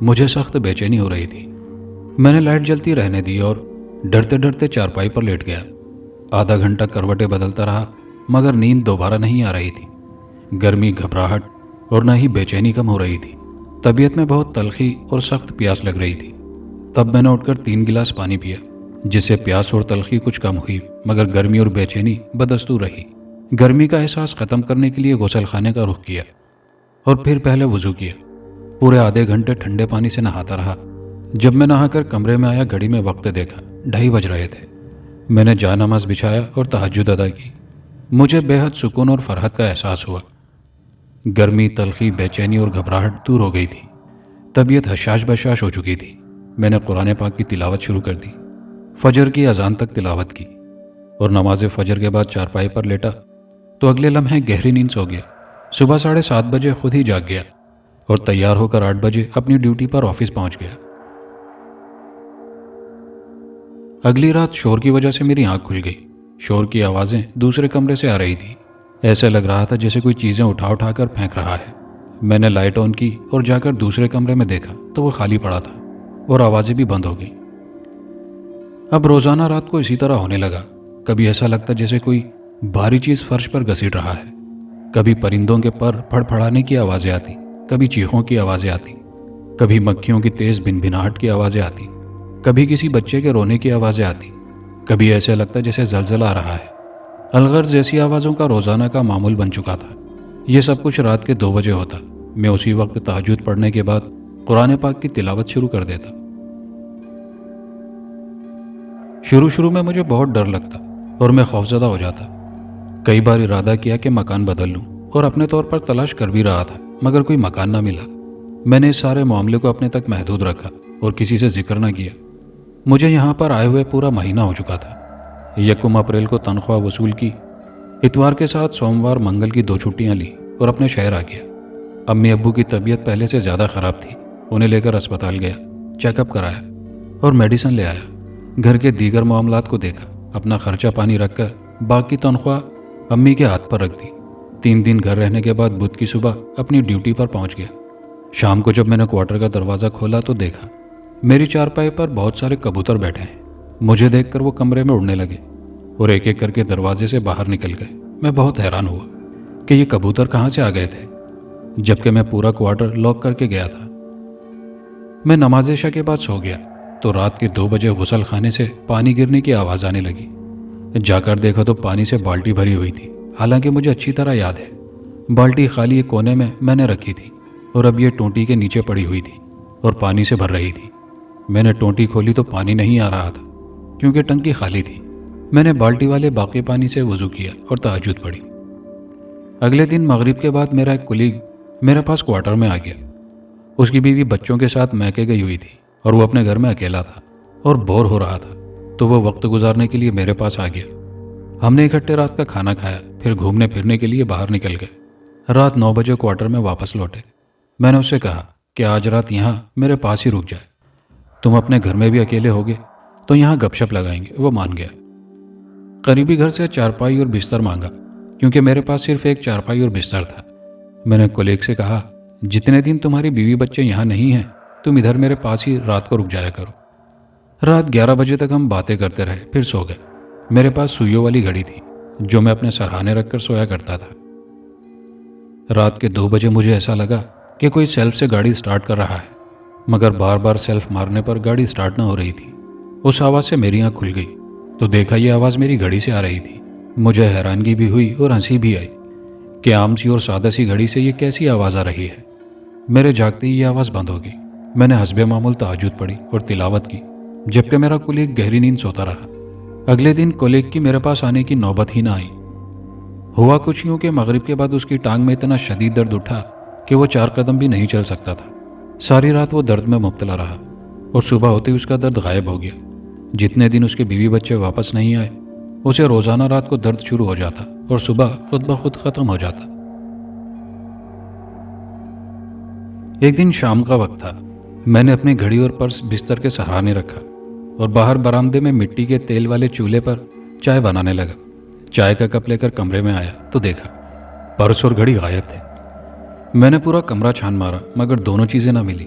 مجھے سخت بے چینی ہو رہی تھی۔ میں نے لائٹ جلتی رہنے دی اور ڈرتے ڈرتے چارپائی پر لیٹ گیا۔ آدھا گھنٹہ کروٹیں بدلتا رہا مگر نیند دوبارہ نہیں آ رہی تھی۔ گرمی، گھبراہٹ اور نہ ہی بے چینی کم ہو رہی تھی۔ طبیعت میں بہت تلخی اور سخت پیاس لگ رہی تھی۔ تب میں نے اٹھ کر 3 گلاس پانی پیا، جس سے پیاس اور تلخی کچھ کم ہوئی مگر گرمی اور بے چینی بدستور رہی۔ گرمی کا احساس ختم کرنے کے لیے غسل خانے کا رخ کیا اور پھر پہلے وضو کیا۔ پورے آدھے گھنٹے ٹھنڈے پانی سے نہاتا رہا۔ جب میں نہا کر کمرے میں آیا گھڑی میں وقت دیکھا، 2:30 بج رہے تھے۔ میں نے جائے نماز بچھایا اور تہجد ادا کی۔ مجھے بے حد سکون اور فرحت کا احساس ہوا۔ گرمی، تلخی، بے چینی اور گھبراہٹ دور ہو گئی تھی۔ طبیعت حشاش بشاش ہو چکی تھی۔ میں نے قرآن پاک کی تلاوت شروع کر دی۔ فجر کی اذان تک تلاوت کی اور نماز فجر کے بعد چارپائی پر لیٹا تو اگلے لمحے گہری نیند سو گیا۔ صبح 7:30 بجے خود ہی جاگ گیا اور تیار ہو کر 8 بجے اپنی ڈیوٹی پر آفس پہنچ گیا۔ اگلی رات شور کی وجہ سے میری آنکھ کھل گئی۔ شور کی آوازیں دوسرے کمرے سے آ رہی تھی۔ ایسے لگ رہا تھا جیسے کوئی چیزیں اٹھا کر پھینک رہا ہے۔ میں نے لائٹ آن کی اور جا کر دوسرے کمرے میں دیکھا تو وہ خالی پڑا تھا اور آوازیں بھی بند ہو گئی۔ اب روزانہ رات کو اسی طرح ہونے لگا۔ کبھی ایسا لگتا جیسے کوئی بھاری چیز فرش پر گھسیٹ رہا ہے، کبھی پرندوں کے پر پھڑ پھڑانے کی آوازیں آتی، کبھی چیخوں کی آوازیں آتی، کبھی مکھیوں کی تیز بھنبھناہٹ کی آوازیں آتی، کبھی کسی بچے کے رونے کی آوازیں آتی، کبھی ایسے لگتا جیسے زلزلہ آ رہا ہے۔ الغرض ایسی آوازوں کا روزانہ کا معمول بن چکا تھا۔ یہ سب کچھ رات کے 2 بجے ہوتا۔ میں اسی وقت تہجد پڑھنے کے بعد قرآن پاک کی تلاوت شروع کر دیتا۔ شروع میں مجھے بہت ڈر لگتا اور میں خوفزدہ ہو جاتا۔ کئی بار ارادہ کیا کہ مکان بدل لوں اور اپنے طور پر تلاش کر بھی رہا تھا مگر کوئی مکان نہ ملا۔ میں نے اس سارے معاملے کو اپنے تک محدود رکھا اور کسی سے ذکر نہ کیا۔ مجھے یہاں پر آئے ہوئے پورا مہینہ ہو چکا تھا۔ 1 اپریل کو تنخواہ وصول کی، اتوار کے ساتھ سوموار منگل کی 2 چھٹیاں لی اور اپنے شہر آ گیا۔ امی ابو کی طبیعت پہلے سے زیادہ خراب تھی۔ انہیں لے کر اسپتال گیا، چیک اپ کرایا اور میڈیسن لے آیا۔ گھر کے دیگر معاملات کو دیکھا، اپنا خرچہ پانی رکھ کر باقی تنخواہ امی کے ہاتھ پر رکھ دی۔ 3 دن گھر رہنے کے بعد بدھ کی صبح اپنی ڈیوٹی پر پہنچ گیا۔ شام کو جب میں نے کوارٹر کا دروازہ کھولا تو دیکھا میری چارپائی پر بہت سارے کبوتر بیٹھے ہیں۔ مجھے دیکھ کر وہ کمرے میں اڑنے لگے اور ایک ایک کر کے دروازے سے باہر نکل گئے۔ میں بہت حیران ہوا کہ یہ کبوتر کہاں سے آ گئے تھے، جبکہ میں پورا کوارٹر لاک کر کے گیا تھا۔ میں نماز عشاء کے بعد سو گیا تو رات کے 2 بجے غسل خانے سے پانی گرنے کی آواز آنے لگی۔ جا کر دیکھا تو پانی سے بالٹی بھری ہوئی تھی۔ حالانکہ مجھے اچھی طرح یاد ہے بالٹی خالی ایک کونے میں نے رکھی تھی اور اب یہ ٹونٹی کے نیچے پڑی ہوئی تھی اور پانی سے بھر رہی تھی۔ میں نے ٹونٹی کھولی تو پانی نہیں آ رہا تھا کیونکہ ٹنکی خالی تھی۔ میں نے بالٹی والے باقی پانی سے وضو کیا اور تہجد پڑھی۔ اگلے دن مغرب کے بعد میرا ایک کولیگ میرے پاس کوارٹر میں آ گیا۔ اس کی بیوی بچوں کے ساتھ میکے گئی ہوئی تھی اور وہ اپنے گھر میں اکیلا تھا اور بور ہو رہا تھا، تو وہ وقت گزارنے کے لیے میرے پاس آ گیا۔ ہم نے اکٹھے رات کا کھانا کھایا، پھر گھومنے پھرنے کے لیے باہر نکل گئے۔ رات 9 بجے کوارٹر میں واپس لوٹے۔ میں نے اس سے کہا کہ آج رات یہاں میرے پاس ہی رک جائے، تم اپنے گھر میں بھی اکیلے ہوگے تو یہاں گپ شپ لگائیں گے۔ وہ مان گیا۔ قریبی گھر سے چارپائی اور بستر مانگا کیونکہ میرے پاس صرف ایک چارپائی اور بستر تھا۔ میں نے کولیگ سے کہا جتنے دن تمہاری بیوی بچے یہاں نہیں ہیں تم ادھر میرے پاس ہی رات کو رک جایا کرو۔ رات 11 بجے تک ہم باتیں کرتے رہے، پھر سو گئے۔ میرے پاس سوئیوں والی گھڑی تھی جو میں اپنے سرہانے رکھ کر سویا کرتا تھا۔ رات کے 2 بجے مجھے ایسا لگا کہ کوئی سیلف سے گاڑی سٹارٹ کر رہا ہے مگر بار بار سیلف مارنے پر گاڑی سٹارٹ نہ ہو رہی تھی۔ اس آواز سے میری آنکھ کھل گئی تو دیکھا یہ آواز میری گھڑی سے آ رہی تھی۔ مجھے حیرانگی بھی ہوئی اور ہنسی بھی آئی کہ عام سی اور سادہ سی گھڑی سے یہ کیسی آواز آ رہی ہے۔ میرے جاگتے ہی یہ آواز بند ہو گئی۔ میں نے حسب معمول تہجد پڑھی اور تلاوت کی جبکہ میرا کولیگ گہری نیند سوتا رہا۔ اگلے دن کولیگ کی میرے پاس آنے کی نوبت ہی نہ آئی۔ ہوا کچھ یوں کہ مغرب کے بعد اس کی ٹانگ میں اتنا شدید درد اٹھا کہ وہ 4 قدم بھی نہیں چل سکتا تھا۔ ساری رات وہ درد میں مبتلا رہا اور صبح ہوتے ہی اس کا درد غائب ہو گیا۔ جتنے دن اس کے بیوی بچے واپس نہیں آئے اسے روزانہ رات کو درد شروع ہو جاتا اور صبح خود بخود ختم ہو جاتا۔ ایک دن شام کا وقت تھا۔ میں نے اپنی گھڑی اور پرس بستر کے سہرانے رکھا اور باہر برآمدے میں مٹی کے تیل والے چولہے پر چائے بنانے لگا۔ چائے کا کپ لے کر کمرے میں آیا تو دیکھا پرس اور گھڑی غائب تھے۔ میں نے پورا کمرہ چھان مارا مگر دونوں چیزیں نہ ملی۔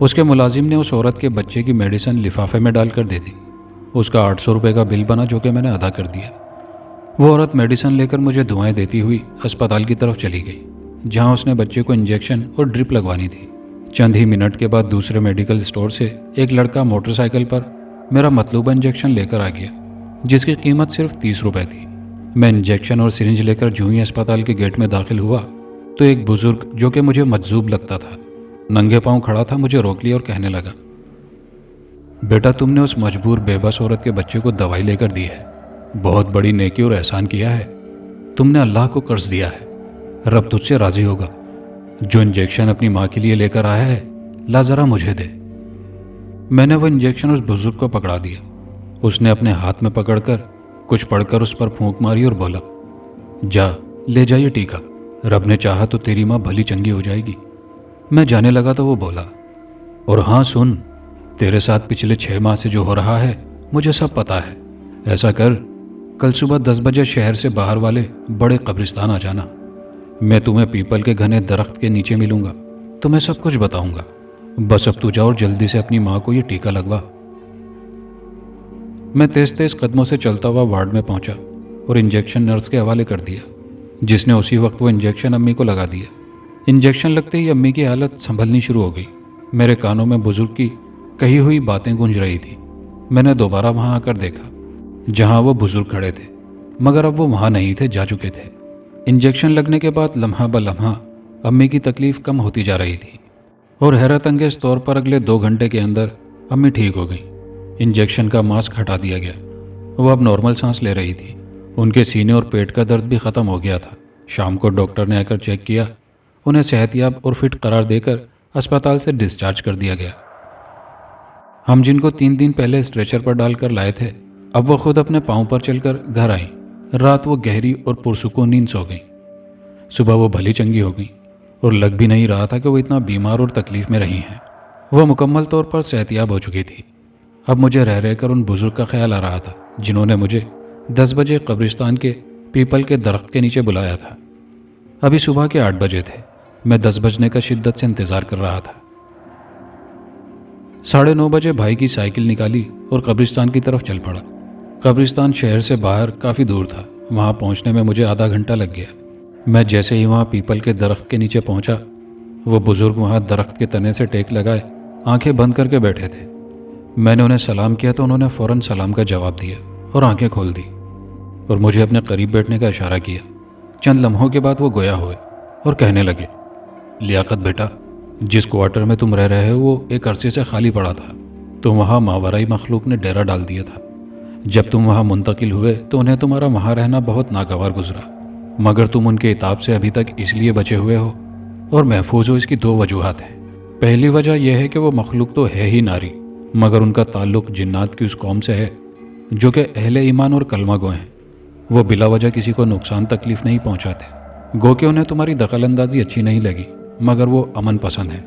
اس کے ملازم نے اس عورت کے بچے کی میڈیسن لفافے میں ڈال کر دے دی۔ اس کا 800 روپے کا بل بنا جو کہ میں نے ادا کر دیا۔ وہ عورت میڈیسن لے کر مجھے دعائیں دیتی ہوئی اسپتال کی طرف چلی گئی، جہاں اس نے بچے کو انجیکشن اور ڈرپ لگوانی تھی۔ چند ہی منٹ کے بعد دوسرے میڈیکل اسٹور سے ایک لڑکا موٹر سائیکل پر میرا مطلوبہ انجیکشن لے کر آ گیا، جس کی قیمت صرف 30 روپے تھی۔ میں انجیکشن اور سرنج لے کر جو ہی اسپتال کے گیٹ میں داخل ہوا تو ایک بزرگ جو کہ مجھے مجذوب لگتا تھا، ننگے پاؤں کھڑا تھا، مجھے روک لیا اور کہنے لگا، بیٹا تم نے اس مجبور بے بس عورت کے بچے کو دوائی لے کر دی ہے، بہت بڑی نیکی اور احسان کیا ہے، تم نے اللہ کو قرض دیا ہے، رب تجھ سے راضی ہوگا۔ جو انجیکشن اپنی ماں کے لیے لے کر آیا ہے لا ذرا مجھے دے۔ میں نے وہ انجیکشن اس بزرگ کو پکڑا دیا۔ اس نے اپنے ہاتھ میں پکڑ کر کچھ پڑھ کر اس پر پھونک ماری اور بولا، جا لے جا یہ ٹیکا، رب نے چاہا تو تیری ماں بھلی چنگی ہو جائے گی۔ میں جانے لگا تو وہ بولا، اور ہاں سن، تیرے ساتھ پچھلے 6 ماہ سے جو ہو رہا ہے مجھے سب پتا ہے۔ ایسا کر، کل صبح 10 بجے شہر سے باہر والے بڑے قبرستان آ جانا، میں تمہیں پیپل کے گھنے درخت کے نیچے ملوں گا، تمہیں سب کچھ بتاؤں گا، بس اب تو جا اور جلدی سے اپنی ماں کو یہ ٹیکا لگوا۔ میں تیز تیز قدموں سے چلتا ہوا وارڈ میں پہنچا اور انجیکشن نرس کے حوالے کر دیا، جس نے اسی وقت وہ انجیکشن امی کو لگا دیا۔ انجیکشن لگتے ہی امی کی حالت سنبھلنی شروع ہو گئی۔ میرے کانوں میں بزرگ کی کہی ہوئی باتیں گونج رہی تھی۔ میں نے دوبارہ وہاں آ کر دیکھا جہاں وہ بزرگ کھڑے تھے، مگر اب وہ وہاں نہیں تھے، جا چکے تھے۔ انجیکشن لگنے کے بعد لمحہ بلمحہ امی کی تکلیف کم ہوتی جا رہی تھی، اور حیرت انگیز طور پر اگلے 2 گھنٹے کے اندر امی ٹھیک ہو گئی۔ انجیکشن کا ماسک ہٹا دیا گیا، وہ اب نارمل سانس لے رہی تھی، ان کے سینے اور پیٹ کا درد بھی ختم ہو گیا تھا۔ شام کو ڈاکٹر نے آ کر چیک کیا، انہیں صحت یاب اور فٹ قرار دے کر اسپتال سے ڈسچارج کر دیا گیا۔ ہم جن کو 3 دن پہلے اسٹریچر پر ڈال کر لائے تھے، اب وہ خود اپنے پاؤں پر چل کر گھر آئیں۔ رات وہ گہری اور پرسکون نیند سو گئیں۔ صبح وہ بھلی چنگی ہو گئیں، اور لگ بھی نہیں رہا تھا کہ وہ اتنا بیمار اور تکلیف میں رہی ہیں۔ وہ مکمل طور پر صحت یاب ہو چکی تھی۔ اب مجھے رہ کر ان بزرگ کا خیال آ رہا تھا جنہوں نے مجھے 10 بجے قبرستان کے پیپل کے درخت کے نیچے بلایا تھا۔ ابھی صبح کے 8 بجے تھے۔ میں 10 بجنے کا شدت سے انتظار کر رہا تھا۔ 9:30 بجے بھائی کی سائیکل نکالی اور قبرستان کی طرف چل پڑا۔ قبرستان شہر سے باہر کافی دور تھا، وہاں پہنچنے میں مجھے آدھا گھنٹہ لگ گیا۔ میں جیسے ہی وہاں پیپل کے درخت کے نیچے پہنچا، وہ بزرگ وہاں درخت کے تنے سے ٹیک لگائے آنکھیں بند کر کے بیٹھے تھے۔ میں نے انہیں سلام کیا تو انہوں نے فوراً سلام کا جواب دیا اور آنکھیں کھول دی اور مجھے اپنے قریب بیٹھنے کا اشارہ کیا۔ چند لمحوں کے بعد وہ گویا ہوئے اور کہنے لگے، لیاقت بیٹا، جس کوارٹر میں تم رہ رہے ہو وہ ایک عرصے سے خالی پڑا تھا، تو وہاں ماورائی مخلوق نے ڈیرا ڈال دیا تھا۔ جب تم وہاں منتقل ہوئے تو انہیں تمہارا وہاں رہنا بہت ناگوار گزرا، مگر تم ان کے عتاب سے ابھی تک اس لیے بچے ہوئے ہو اور محفوظ ہو، اس کی 2 وجوہات ہیں۔ پہلی وجہ یہ ہے کہ وہ مخلوق تو ہے ہی ناری، مگر ان کا تعلق جنات کی اس قوم سے ہے جو کہ اہل ایمان اور کلمہ گو ہیں۔ وہ بلا وجہ کسی کو نقصان تکلیف نہیں پہنچاتے، گو کہ انہیں تمہاری دخل اندازی اچھی نہیں لگی، مگر وہ امن پسند ہیں۔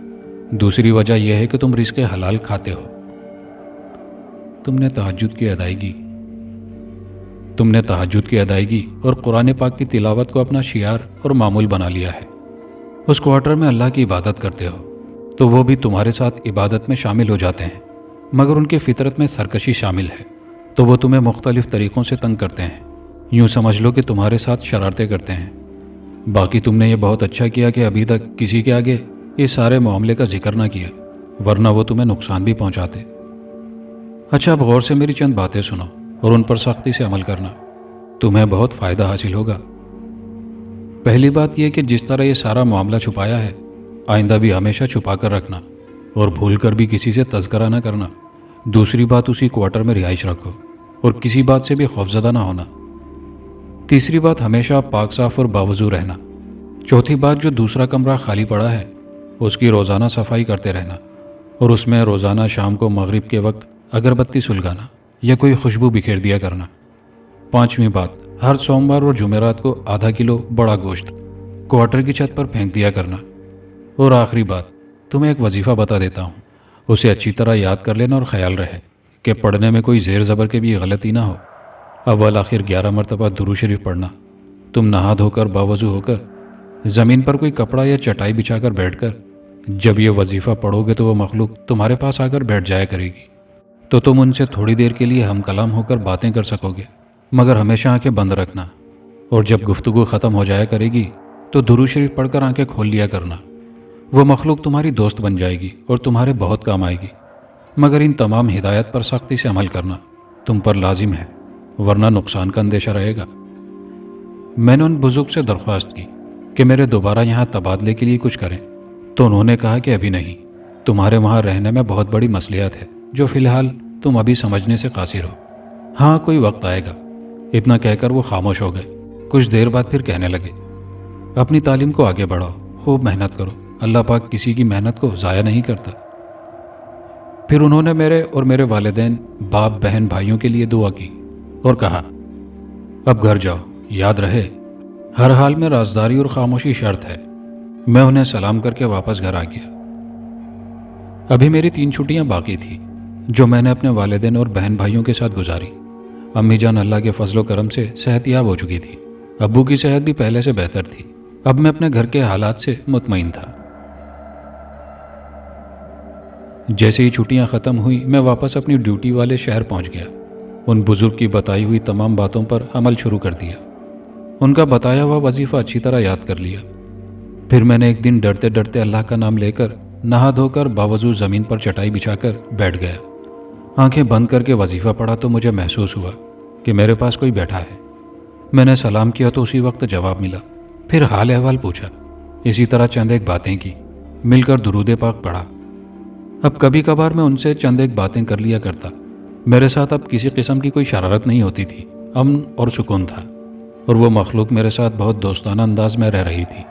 دوسری وجہ یہ ہے کہ تم رزق حلال کھاتے ہو۔ تم نے تہجد کی ادائیگی اور قرآن پاک کی تلاوت کو اپنا شعار اور معمول بنا لیا ہے۔ اس کوارٹر میں اللہ کی عبادت کرتے ہو تو وہ بھی تمہارے ساتھ عبادت میں شامل ہو جاتے ہیں، مگر ان کی فطرت میں سرکشی شامل ہے، تو وہ تمہیں مختلف طریقوں سے تنگ کرتے ہیں۔ یوں سمجھ لو کہ تمہارے ساتھ شرارتیں کرتے ہیں۔ باقی تم نے یہ بہت اچھا کیا کہ ابھی تک کسی کے آگے اس سارے معاملے کا ذکر نہ کیا، ورنہ وہ تمہیں نقصان بھی پہنچاتے۔ اچھا، اب غور سے میری چند باتیں سنو اور ان پر سختی سے عمل کرنا، تمہیں بہت فائدہ حاصل ہوگا۔ پہلی بات یہ کہ جس طرح یہ سارا معاملہ چھپایا ہے، آئندہ بھی ہمیشہ چھپا کر رکھنا اور بھول کر بھی کسی سے تذکرہ نہ کرنا۔ دوسری بات، اسی کوارٹر میں رہائش رکھو اور کسی بات سے بھی خوفزدہ نہ ہونا۔ تیسری بات، ہمیشہ پاک صاف اور باوضو رہنا۔ چوتھی بات، جو دوسرا کمرہ خالی پڑا ہے اس کی روزانہ صفائی کرتے رہنا، اور اس میں روزانہ شام کو مغرب کے وقت اگربتی سلگانا یا کوئی خوشبو بکھیر دیا کرنا۔ پانچویں بات، ہر سوموار اور جمعرات کو ½ کلو بڑا گوشت کوارٹر کی چھت پر پھینک دیا کرنا۔ اور آخری بات، تمہیں ایک وظیفہ بتا دیتا ہوں، اسے اچھی طرح یاد کر لینا اور خیال رہے کہ پڑھنے میں کوئی زیر زبر کے بھی غلطی نہ ہو۔ اول آخر 11 مرتبہ درود شریف پڑھنا۔ تم نہا دھو کر باوضو ہو کر زمین پر کوئی کپڑا یا چٹائی بچھا کر بیٹھ کر جب یہ وظیفہ پڑھو گے تو وہ مخلوق تمہارے پاس آ کر بیٹھ جایا کرے گی، تو تم ان سے تھوڑی دیر کے لیے ہم کلام ہو کر باتیں کر سکو گے، مگر ہمیشہ آنکھیں بند رکھنا، اور جب گفتگو ختم ہو جایا کرے گی تو درود شریف پڑھ کر آنکھیں کھول لیا کرنا۔ وہ مخلوق تمہاری دوست بن جائے گی اور تمہارے بہت کام آئے گی، مگر ان تمام ہدایت پر سختی سے عمل کرنا تم پر لازم ہے، ورنہ نقصان کا اندیشہ رہے گا۔ میں نے ان بزرگ سے درخواست کی کہ میرے دوبارہ یہاں تبادلے کے لیے کچھ کریں، تو انہوں نے کہا کہ ابھی نہیں، تمہارے وہاں رہنے میں بہت بڑی مصلحت ہے جو فی الحال تم ابھی سمجھنے سے قاصر ہو، ہاں کوئی وقت آئے گا۔ اتنا کہہ کر وہ خاموش ہو گئے۔ کچھ دیر بعد پھر کہنے لگے، اپنی تعلیم کو آگے بڑھاؤ، خوب محنت کرو، اللہ پاک کسی کی محنت کو ضائع نہیں کرتا۔ پھر انہوں نے میرے اور میرے والدین، باپ، بہن، بھائیوں کے لیے دعا کی اور کہا، اب گھر جاؤ، یاد رہے ہر حال میں رازداری اور خاموشی شرط ہے۔ میں انہیں سلام کر کے واپس گھر آ گیا۔ ابھی میری 3 چھٹیاں باقی تھیں جو میں نے اپنے والدین اور بہن بھائیوں کے ساتھ گزاری۔ امی جان اللہ کے فضل و کرم سے صحت یاب ہو چکی تھی، ابو کی صحت بھی پہلے سے بہتر تھی۔ اب میں اپنے گھر کے حالات سے مطمئن تھا۔ جیسے ہی چھٹیاں ختم ہوئی میں واپس اپنی ڈیوٹی والے شہر پہنچ گیا۔ ان بزرگ کی بتائی ہوئی تمام باتوں پر عمل شروع کر دیا، ان کا بتایا ہوا وظیفہ اچھی طرح یاد کر لیا۔ پھر میں نے ایک دن ڈرتے ڈرتے اللہ کا نام لے کر نہا دھو کر باوضو زمین پر چٹائی بچھا کر بیٹھ گیا۔ آنکھیں بند کر کے وظیفہ پڑھا تو مجھے محسوس ہوا کہ میرے پاس کوئی بیٹھا ہے۔ میں نے سلام کیا تو اسی وقت جواب ملا، پھر حال احوال پوچھا، اسی طرح چند ایک باتیں کی، مل کر درود پاک پڑھا۔ اب کبھی کبھار میں ان سے چند ایک باتیں کر لیا کرتا۔ میرے ساتھ اب کسی قسم کی کوئی شرارت نہیں ہوتی تھی، امن اور سکون تھا، اور وہ مخلوق میرے ساتھ بہت دوستانہ انداز میں رہ رہی تھی۔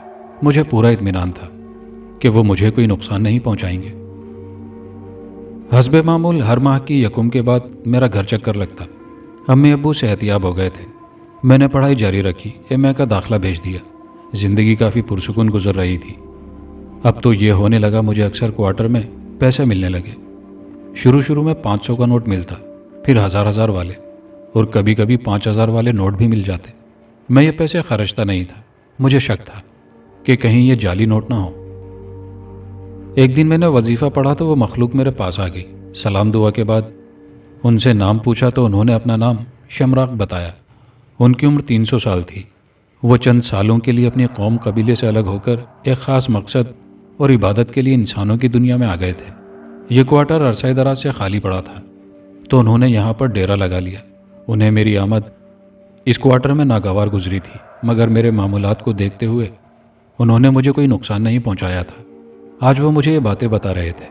مجھے پورا اطمینان تھا کہ وہ مجھے کوئی نقصان نہیں پہنچائیں گے۔ حسب معمول ہر ماہ کی یکم کے بعد میرا گھر چکر لگتا۔ امی ابو صحت یاب ہو گئے تھے، میں نے پڑھائی جاری رکھی، ایم اے کا داخلہ بھیج دیا۔ زندگی کافی پرسکون گزر رہی تھی۔ اب تو یہ ہونے لگا مجھے اکثر کوارٹر میں پیسے ملنے لگے۔ شروع میں 500 کا نوٹ ملتا، پھر 1000 والے، اور کبھی کبھی 5000 والے نوٹ بھی مل جاتے۔ میں یہ پیسے خرچتا نہیں تھا، مجھے شک تھا کہ کہیں یہ جعلی نوٹ نہ ہو۔ ایک دن میں نے وظیفہ پڑھا تو وہ مخلوق میرے پاس آ گئی۔ سلام دعا کے بعد ان سے نام پوچھا تو انہوں نے اپنا نام شمراق بتایا۔ ان کی عمر 300 سال تھی۔ وہ چند سالوں کے لیے اپنی قوم قبیلے سے الگ ہو کر ایک خاص مقصد اور عبادت کے لیے انسانوں کی دنیا میں آ گئے تھے۔ یہ کوارٹر عرصہ دراز سے خالی پڑا تھا تو انہوں نے یہاں پر ڈیرا لگا لیا۔ انہیں میری آمد اس کوارٹر میں ناگوار گزری تھی، مگر میرے معمولات کو دیکھتے ہوئے انہوں نے مجھے کوئی نقصان نہیں پہنچایا تھا۔ آج وہ مجھے یہ باتیں بتا رہے تھے۔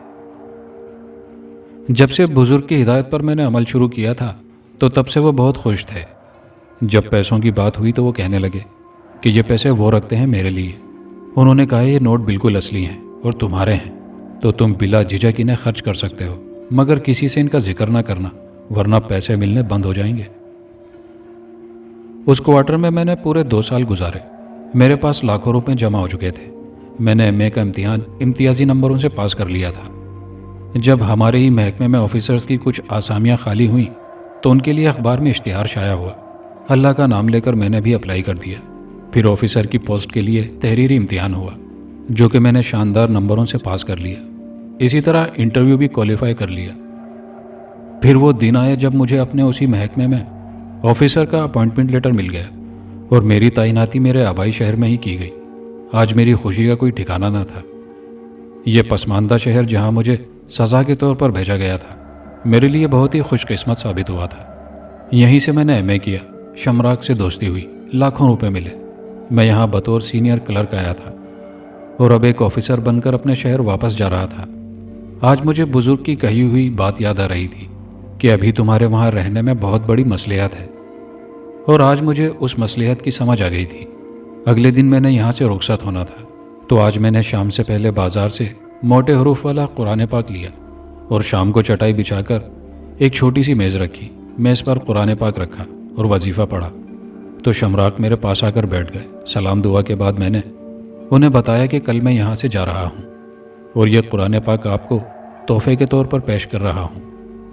جب سے بزرگ کی ہدایت پر میں نے عمل شروع کیا تھا تو تب سے وہ بہت خوش تھے۔ جب پیسوں کی بات ہوئی تو وہ کہنے لگے کہ یہ پیسے وہ رکھتے ہیں میرے لیے۔ انہوں نے کہا یہ نوٹ بالکل اصلی ہیں اور تمہارے ہیں، تو تم بلا جھجک انہیں خرچ کر سکتے ہو، مگر کسی سے ان کا ذکر نہ کرنا، ورنہ پیسے ملنے بند ہو جائیں گے۔ اس کوارٹر میں نے پورے 2 سال گزارے۔ میرے پاس لاکھوں روپے جمع ہو چکے تھے۔ میں نے ایم اے کا امتحان امتیازی نمبروں سے پاس کر لیا تھا۔ جب ہمارے ہی محکمے میں آفیسرز کی کچھ آسامیاں خالی ہوئیں تو ان کے لیے اخبار میں اشتہار شائع ہوا۔ اللہ کا نام لے کر میں نے بھی اپلائی کر دیا۔ پھر آفیسر کی پوسٹ کے لیے تحریری امتحان ہوا جو کہ میں نے شاندار نمبروں سے پاس کر لیا۔ اسی طرح انٹرویو بھی کوالیفائی کر لیا۔ پھر وہ دن آیا جب مجھے اپنے اسی محکمے میں آفیسر کا اپائنٹمنٹ لیٹر مل گیا اور میری تعیناتی میرے آبائی شہر میں ہی کی گئی۔ آج میری خوشی کا کوئی ٹھکانہ نہ تھا۔ یہ پسماندہ شہر جہاں مجھے سزا کے طور پر بھیجا گیا تھا میرے لیے بہت ہی خوش قسمت ثابت ہوا تھا۔ یہیں سے میں نے ایم اے کیا، شمراق سے دوستی ہوئی، لاکھوں روپے ملے۔ میں یہاں بطور سینئر کلرک آیا تھا اور اب ایک آفیسر بن کر اپنے شہر واپس جا رہا تھا۔ آج مجھے بزرگ کی کہی ہوئی بات یاد آ رہی تھی کہ ابھی تمہارے وہاں رہنے میں بہت بڑی مصلحت ہے، اور آج مجھے اس مصلحت کی سمجھ آ گئی تھی۔ اگلے دن میں نے یہاں سے رخصت ہونا تھا تو آج میں نے شام سے پہلے بازار سے موٹے حروف والا قرآن پاک لیا اور شام کو چٹائی بچھا کر ایک چھوٹی سی میز رکھی، میز پر قرآن پاک رکھا اور وظیفہ پڑھا تو شمراق میرے پاس آ کر بیٹھ گئے۔ سلام دعا کے بعد میں نے انہیں بتایا کہ کل میں یہاں سے جا رہا ہوں اور یہ قرآن پاک آپ کو تحفے کے طور پر پیش کر رہا ہوں،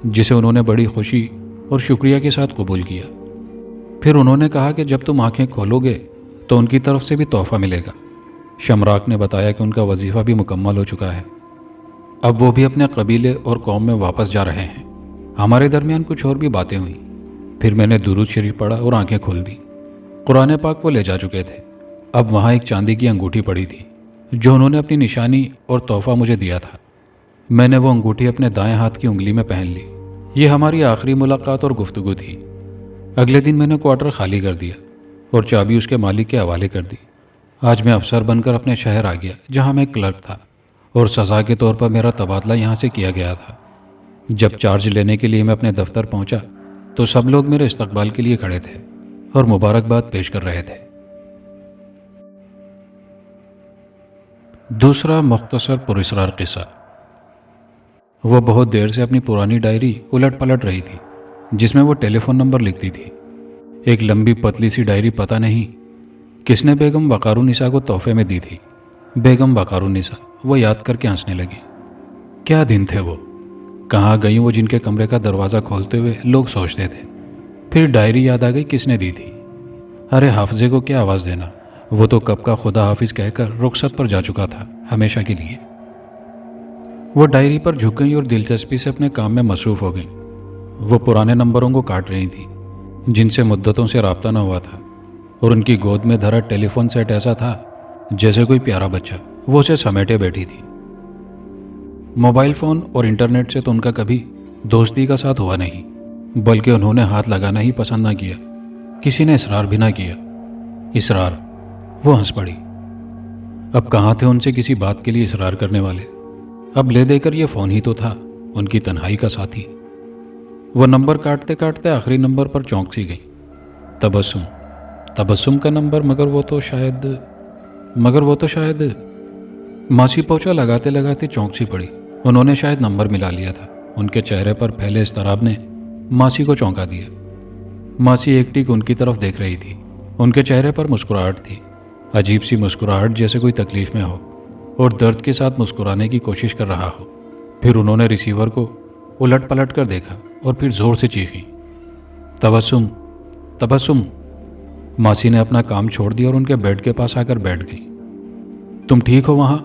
جسے انہوں نے بڑی خوشی اور شکریہ کے ساتھ قبول کیا۔ پھر انہوں نے کہا کہ جب تم آنکھیں کھولو گے تو ان کی طرف سے بھی تحفہ ملے گا۔ شمراک نے بتایا کہ ان کا وظیفہ بھی مکمل ہو چکا ہے، اب وہ بھی اپنے قبیلے اور قوم میں واپس جا رہے ہیں۔ ہمارے درمیان کچھ اور بھی باتیں ہوئیں، پھر میں نے درود شریف پڑھا اور آنکھیں کھول دیں۔ قرآن پاک وہ لے جا چکے تھے۔ اب وہاں ایک چاندی کی انگوٹھی پڑی تھی جو انہوں نے اپنی نشانی اور تحفہ مجھے دیا تھا۔ میں نے وہ انگوٹھی اپنے دائیں ہاتھ کی انگلی میں پہن لی۔ یہ ہماری آخری ملاقات اور گفتگو تھی۔ اگلے دن میں نے کوارٹر خالی کر دیا اور چابی اس کے مالک کے حوالے کر دی۔ آج میں افسر بن کر اپنے شہر آ گیا جہاں میں کلرک تھا، اور سزا کے طور پر میرا تبادلہ یہاں سے کیا گیا تھا۔ جب چارج لینے کے لیے میں اپنے دفتر پہنچا تو سب لوگ میرے استقبال کے لیے کھڑے تھے اور مبارکباد پیش کر رہے تھے۔ دوسرا مختصر پراسرار قصہ۔ وہ بہت دیر سے اپنی پرانی ڈائری الٹ پلٹ رہی تھی جس میں وہ ٹیلی فون نمبر لکھتی تھی۔ ایک لمبی پتلی سی ڈائری، پتہ نہیں کس نے بیگم وقار النساء کو تحفے میں دی تھی۔ بیگم وقار النساء، وہ یاد کر کے ہنسنے لگی۔ کیا دن تھے وہ، کہاں گئیں وہ جن کے کمرے کا دروازہ کھولتے ہوئے لوگ سوچتے تھے۔ پھر ڈائری یاد آ گئی کس نے دی تھی۔ ارے حافظے کو کیا آواز دینا، وہ تو کب کا خدا حافظ کہہ کر رخصت پر جا چکا تھا ہمیشہ کے لیے۔ وہ ڈائری پر جھک گئیں اور دلچسپی سے اپنے کام میں مصروف ہو گئیں۔ وہ پرانے نمبروں کو کاٹ رہی تھیں جن سے مدتوں سے رابطہ نہ ہوا تھا، اور ان کی گود میں دھرا ٹیلی فون سیٹ ایسا تھا جیسے کوئی پیارا بچہ وہ اسے سمیٹے بیٹھی تھی۔ موبائل فون اور انٹرنیٹ سے تو ان کا کبھی دوستی کا ساتھ ہوا نہیں، بلکہ انہوں نے ہاتھ لگانا ہی پسند نہ کیا۔ کسی نے اصرار بھی نہ کیا۔ اصرار، وہ ہنس پڑی۔ اب کہاں تھے ان سے کسی بات کے لیے اصرار کرنے والے؟ اب لے دے کر یہ فون ہی تو تھا ان کی تنہائی کا ساتھی۔ وہ نمبر کاٹتے کاٹتے آخری نمبر پر چونک سی گئی۔ تبسم کا نمبر، مگر وہ تو شاید ماسی پوچھا لگاتے لگاتے چونک سی پڑی۔ انہوں نے شاید نمبر ملا لیا تھا۔ ان کے چہرے پر پھیلے اضطراب نے ماسی کو چونکا دیا۔ ماسی ایک ٹک ان کی طرف دیکھ رہی تھی۔ ان کے چہرے پر مسکراہٹ تھی، عجیب سی مسکراہٹ جیسے کوئی تکلیف میں ہو اور درد کے ساتھ مسکرانے کی کوشش کر رہا ہو۔ پھر انہوں نے ریسیور کو الٹ پلٹ کر دیکھا اور پھر زور سے چیخی، تبسم۔ ماسی نے اپنا کام چھوڑ دیا اور ان کے بیڈ کے پاس آ کر بیٹھ گئی۔ تم ٹھیک ہو وہاں؟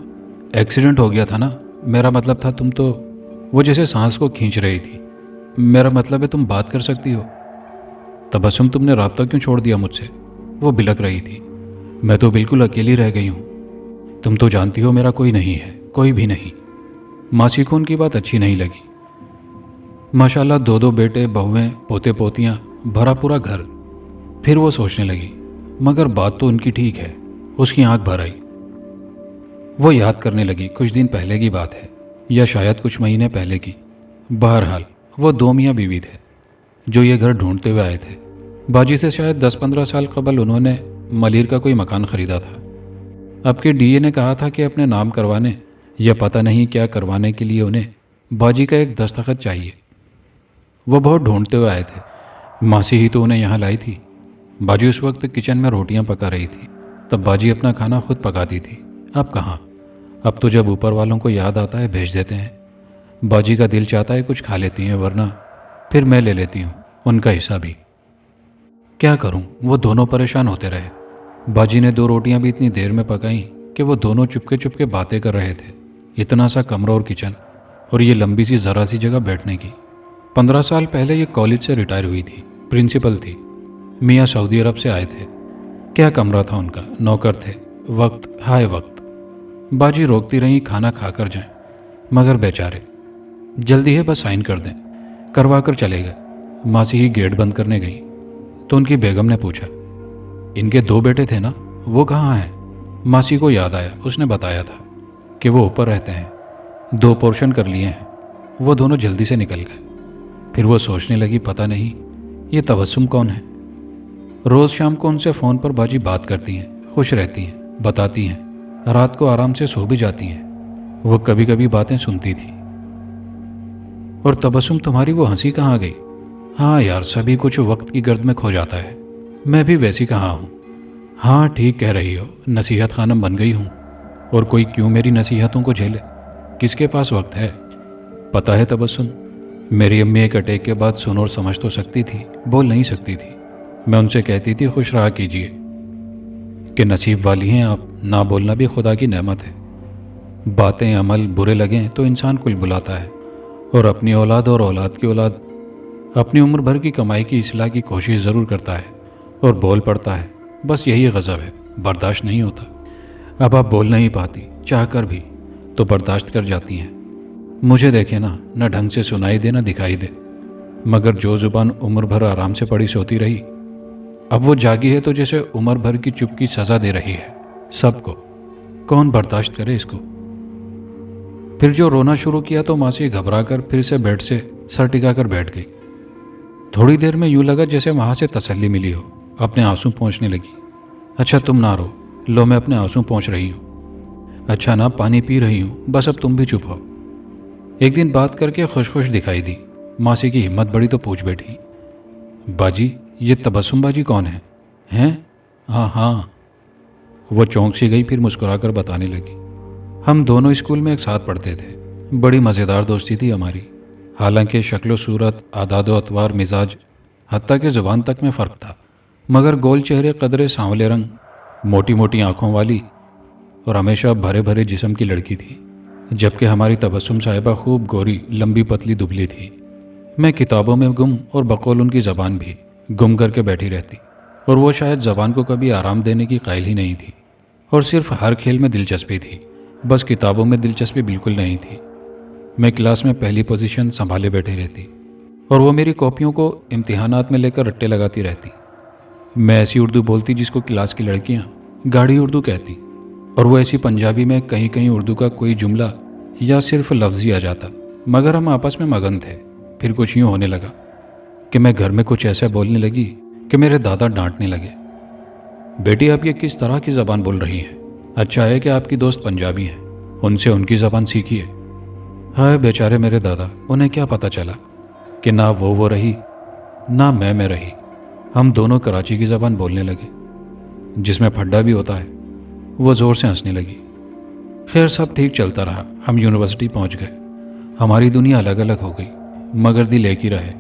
ایکسیڈنٹ ہو گیا تھا نا؟ میرا مطلب تھا تم تو، وہ جیسے سانس کو کھینچ رہی تھی، میرا مطلب ہے تم بات کر سکتی ہو۔ تبسم، تم نے رابطہ کیوں چھوڑ دیا مجھ سے؟ وہ بلک رہی تھی۔ میں تو بالکل اکیلی رہ گئی ہوں، تم تو جانتی ہو میرا کوئی نہیں ہے، کوئی بھی نہیں۔ ماسی کو ان کی بات اچھی نہیں لگی۔ ماشاءاللہ 2 بیٹے، بہویں، پوتے پوتیاں، بھرا پورا گھر۔ پھر وہ سوچنے لگی، مگر بات تو ان کی ٹھیک ہے۔ اس کی آنکھ بھر آئی۔ وہ یاد کرنے لگی کچھ دن پہلے کی بات ہے، یا شاید کچھ مہینے پہلے کی۔ بہرحال وہ 2 میاں بیوی تھے جو یہ گھر ڈھونڈتے ہوئے آئے تھے۔ باجی سے شاید 10-15 سال قبل انہوں نے ملیر کا کوئی مکان خریدا تھا۔ اب کے ڈی اے نے کہا تھا کہ اپنے نام کروانے یا پتہ نہیں کیا کروانے کے لیے انہیں باجی کا ایک دستخط چاہیے۔ وہ بہت ڈھونڈتے ہوئے آئے تھے، ماسی ہی تو انہیں یہاں لائی تھی۔ باجی اس وقت کچن میں روٹیاں پکا رہی تھی، تب باجی اپنا کھانا خود پکاتی تھی۔ اب کہاں، اب تو جب اوپر والوں کو یاد آتا ہے بھیج دیتے ہیں۔ باجی کا دل چاہتا ہے کچھ کھا لیتی ہیں، ورنہ پھر میں لے لیتی ہوں ان کا حصہ بھی۔ کیا کروں، وہ دونوں پریشان ہوتے رہے۔ باجی نے 2 روٹیاں بھی اتنی دیر میں پکائیں کہ وہ دونوں چپکے چپکے باتیں کر رہے تھے۔ اتنا سا کمرہ اور کچن، اور یہ لمبی سی ذرا سی جگہ بیٹھنے کی۔ 15 سال پہلے یہ کالج سے ریٹائر ہوئی تھی، پرنسپل تھی۔ میاں سعودی عرب سے آئے تھے۔ کیا کمرہ تھا ان کا، نوکر تھے، وقت ہائے وقت۔ باجی روکتی رہیں کھانا کھا کر جائیں، مگر بیچارے، جلدی ہے بس سائن کر دیں، کروا کر چلے گئے۔ ماسی ہی گیٹ بند کرنے گئی تو ان کی بیگم نے پوچھا، ان کے 2 بیٹے تھے نا، وہ کہاں ہیں؟ ماسی کو یاد آیا، اس نے بتایا تھا کہ وہ اوپر رہتے ہیں، 2 پورشن کر لیے ہیں۔ وہ دونوں جلدی سے نکل گئے۔ پھر وہ سوچنے لگی، پتہ نہیں یہ تبسم کون ہے۔ روز شام کو ان سے فون پر باجی بات کرتی ہیں، خوش رہتی ہیں، بتاتی ہیں، رات کو آرام سے سو بھی جاتی ہیں۔ وہ کبھی کبھی باتیں سنتی تھی۔ اور تبسم، تمہاری وہ ہنسی کہاں گئی؟ ہاں یار، سبھی کچھ وقت کی گرد میں کھو جاتا ہے۔ میں بھی ویسی کہاں ہوں۔ ہاں ٹھیک کہہ رہی ہو، نصیحت خانم بن گئی ہوں، اور کوئی کیوں میری نصیحتوں کو جھیلے؟ کس کے پاس وقت ہے؟ پتہ ہے تبسم، میری امی ایک اٹیک کے بعد سن اور سمجھ تو سکتی تھی، بول نہیں سکتی تھی۔ میں ان سے کہتی تھی خوش رہا کیجیے، کہ نصیب والی ہیں آپ، نہ بولنا بھی خدا کی نعمت ہے۔ باتیں عمل برے لگیں تو انسان کل بلاتا ہے، اور اپنی اولاد اور اولاد کی اولاد اپنی عمر بھر کی کمائی کی اصلاح کی کوشش ضرور کرتا ہے اور بول پڑتا ہے، بس یہی غضب ہے، برداشت نہیں ہوتا۔ اب آپ بول نہیں پاتی چاہ کر بھی تو برداشت کر جاتی ہیں۔ مجھے دیکھے نا، نہ ڈھنگ سے سنائی دے نہ دکھائی دے، مگر جو زبان عمر بھر آرام سے پڑی سوتی رہی، اب وہ جاگی ہے تو جیسے عمر بھر کی چپ کی سزا دے رہی ہے سب کو۔ کون برداشت کرے اس کو؟ پھر جو رونا شروع کیا تو ماسی گھبرا کر پھر سے بیڈ سے سر ٹکا کر بیٹھ گئی۔ تھوڑی دیر میں یوں لگا جیسے وہاں سے تسلی ملی ہو، اپنے آنسو پہنچنے لگی۔ اچھا تم نہ رو، لو میں اپنے آنسو پہنچ رہی ہوں۔ اچھا نا پانی پی رہی ہوں، بس اب تم بھی چپ ہو۔ ایک دن بات کر کے خوش خوش دکھائی دی، ماسی کی ہمت بڑی تو پوچھ بیٹھی، باجی یہ تبسم باجی کون ہے؟ ہیں؟ ہاں ہاں۔ وہ چونک سی گئی، پھر مسکرا کر بتانے لگی، ہم دونوں اسکول میں ایک ساتھ پڑھتے تھے، بڑی مزیدار دوستی تھی ہماری، حالانکہ شکل و صورت، اعداد و اطوار، مزاج، حتیٰ کہ زبان تک میں فرق تھا، مگر گول چہرے، قدرے سانولے رنگ، موٹی موٹی آنکھوں والی اور ہمیشہ بھرے بھرے جسم کی لڑکی تھی، جبکہ ہماری تبسم صاحبہ خوب گوری، لمبی پتلی دبلی تھی۔ میں کتابوں میں گم اور بقول ان کی زبان بھی گم کر کے بیٹھی رہتی، اور وہ شاید زبان کو کبھی آرام دینے کی قائل ہی نہیں تھی، اور صرف ہر کھیل میں دلچسپی تھی، بس کتابوں میں دلچسپی بالکل نہیں تھی۔ میں کلاس میں پہلی پوزیشن سنبھالے بیٹھے رہتی، اور وہ میری کاپیوں کو امتحانات میں لے کر رٹے لگاتی رہتی۔ میں ایسی اردو بولتی جس کو کلاس کی لڑکیاں گاڑی اردو کہتی، اور وہ ایسی پنجابی میں کہیں کہیں اردو کا کوئی جملہ یا صرف لفظ ہی آ جاتا، مگر ہم آپس میں مگن تھے۔ پھر کچھ یوں ہونے لگا کہ میں گھر میں کچھ ایسا بولنے لگی کہ میرے دادا ڈانٹنے لگے، بیٹی آپ یہ کس طرح کی زبان بول رہی ہیں؟ اچھا ہے کہ آپ کی دوست پنجابی ہیں، ان سے ان کی زبان سیکھیے۔ ہائے بیچارے میرے دادا، انہیں کیا پتہ چلا کہ نہ وہ رہی نہ میں رہی، ہم دونوں کراچی کی زبان بولنے لگے جس میں پھڈا بھی ہوتا ہے۔ وہ زور سے ہنسنے لگی۔ خیر سب ٹھیک چلتا رہا، ہم یونیورسٹی پہنچ گئے، ہماری دنیا الگ الگ ہو گئی، مگر دل ایک ہی رہے۔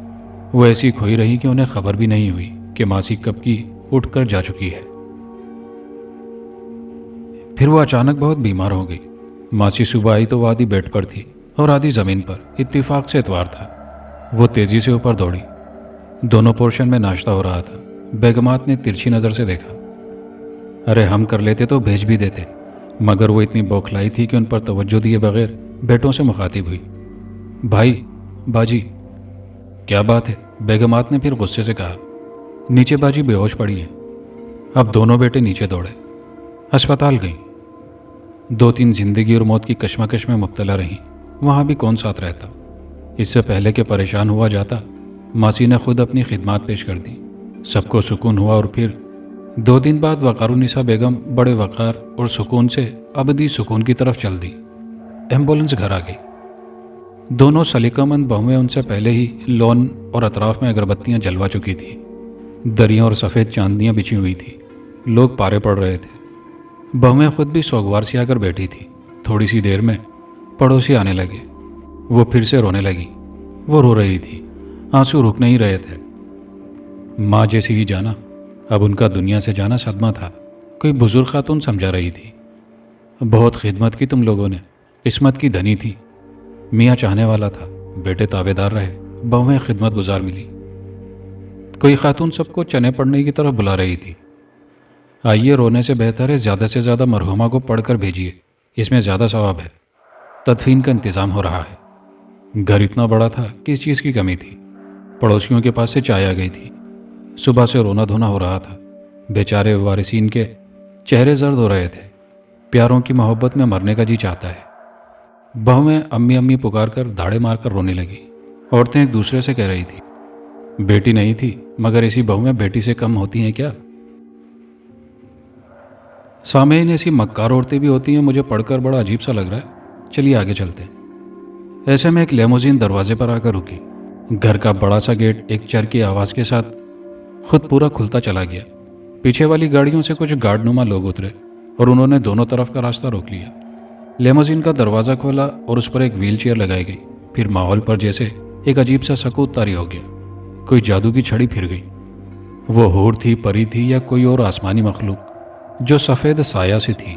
وہ ایسی کھوئی رہی کہ انہیں خبر بھی نہیں ہوئی کہ ماسی کب کی اٹھ کر جا چکی ہے۔ پھر وہ اچانک بہت بیمار ہو گئی۔ ماسی صبح آئی تو وہ آدھی بیڈ پر تھی اور آدھی زمین پر، اتفاق سے اتوار تھا۔ وہ تیزی سے اوپر دوڑی، دونوں پورشن میں ناشتہ ہو رہا تھا۔ بیگمات نے ترچھی نظر سے دیکھا، ارے ہم کر لیتے تو بھیج بھی دیتے، مگر وہ اتنی بوکھلائی تھی کہ ان پر توجہ دیے بغیر بیٹوں سے مخاطب ہوئی، بھائی باجی۔ کیا بات ہے؟ بیگمات نے پھر غصے سے کہا، نیچے باجی بے ہوش پڑی ہیں۔ اب دونوں بیٹے نیچے دوڑے، ہسپتال گئیں۔ 2-3 زندگی اور موت کی کشمکش میں مبتلا رہیں، وہاں بھی کون ساتھ رہتا؟ اس سے پہلے کہ پریشان ہوا جاتا، ماسی نے خود اپنی خدمات پیش کر دی، سب کو سکون ہوا، اور پھر 2 دن بعد وقار النساء بیگم بڑے وقار اور سکون سے ابدی سکون کی طرف چل دی۔ ایمبولنس گھر آ گئی۔ دونوں سلیقہ مند بہویں ان سے پہلے ہی لون اور اطراف میں اگربتیاں جلوا چکی تھیں، دریاں اور سفید چاندیاں بچھی ہوئی تھیں، لوگ پارے پڑ رہے تھے۔ بہویں خود بھی سوگوار سی آ کر بیٹھی تھی۔ تھوڑی سی دیر میں پڑوسی آنے لگے، وہ پھر سے رونے لگی۔ وہ رو رہی تھی، آنسو رک نہیں رہے تھے۔ ماں جیسی ہی جانا، اب ان کا دنیا سے جانا صدمہ تھا۔ کوئی بزرگ خاتون سمجھا رہی تھی، بہت خدمت کی تم لوگوں نے، قسمت کی دھنی تھی، میاں چاہنے والا تھا، بیٹے تابے دار رہے، بہویں خدمت گزار ملی۔ کوئی خاتون سب کو چنے پڑنے کی طرف بلا رہی تھی، آئیے رونے سے بہتر ہے زیادہ سے زیادہ مرحومہ کو پڑھ کر بھیجیے، اس میں زیادہ ثواب ہے، تدفین کا انتظام ہو رہا ہے۔ گھر اتنا بڑا تھا، کس چیز کی کمی تھی؟ پڑوسیوں کے پاس سے چائے آ گئی تھی، صبح سے رونا دھونا ہو رہا تھا، بیچارے وارثین کے چہرے زرد ہو رہے تھے، پیاروں کی محبت میں مرنے کا جی چاہتا ہے۔ بہویں امی امی پکار کر دھاڑے مار کر رونے لگی۔ عورتیں ایک دوسرے سے کہہ رہی تھی، بیٹی نہیں تھی مگر ایسی بہویں بیٹی سے کم ہوتی ہیں کیا؟ سامعین ایسی مکار عورتیں بھی ہوتی ہیں، مجھے پڑھ کر بڑا عجیب سا لگ رہا ہے، چلیے آگے چلتے ہیں۔ ایسے میں ایک لیموزین دروازے پر آ کر رکی۔ گھر کا بڑا سا گیٹ ایک چر کی آواز کے ساتھ خود پورا کھلتا چلا گیا۔ پیچھے والی گاڑیوں سے کچھ گارڈ نما لوگ اترے اور انہوں نے دونوں طرف کا راستہ روک لیا۔ لیموزین کا دروازہ کھولا اور اس پر ایک ویل چیئر لگائی گئی۔ پھر ماحول پر جیسے ایک عجیب سا سکوت طاری ہو گیا، کوئی جادو کی چھڑی پھر گئی۔ وہ حور تھی، پری تھی، یا کوئی اور آسمانی مخلوق جو سفید سایہ سی تھی،